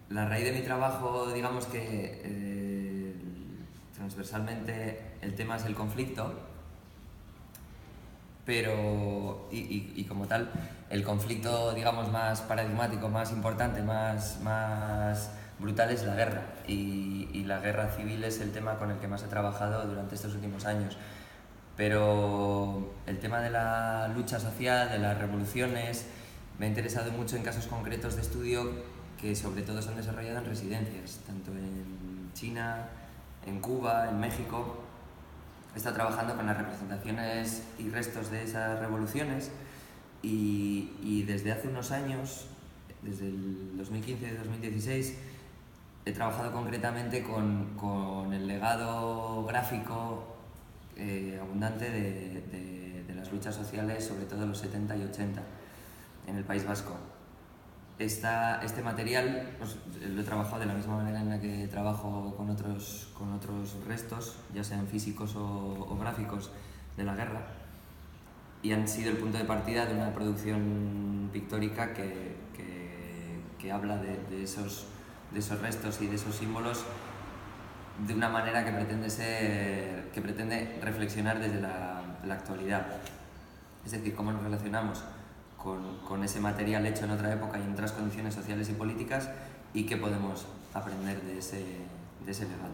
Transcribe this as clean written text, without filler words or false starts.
La raíz de mi trabajo, digamos que transversalmente el tema es el conflicto, pero y como tal, el conflicto, digamos, más paradigmático, más importante, más brutal es la guerra. Y la guerra civil es el tema con el que más he trabajado durante estos últimos años. Pero el tema de la lucha social, de las revoluciones, me ha interesado mucho en casos concretos de estudio que sobre todo se han desarrollado en residencias, tanto en China, en Cuba, en México. He estado trabajando con las representaciones y restos de esas revoluciones y desde hace unos años, desde el 2015-2016, he trabajado concretamente con el legado gráfico abundante de las luchas sociales, sobre todo en los 70 y 80, en el País Vasco. Este material pues, lo he trabajado de la misma manera en la que trabajo con otros restos, ya sean físicos o gráficos, de la guerra, y han sido el punto de partida de una producción pictórica que habla de esos restos y de esos símbolos de una manera que pretende reflexionar desde la actualidad. Es decir, cómo nos relacionamos con ese material hecho en otra época y en otras condiciones sociales y políticas, y qué podemos aprender de ese legado.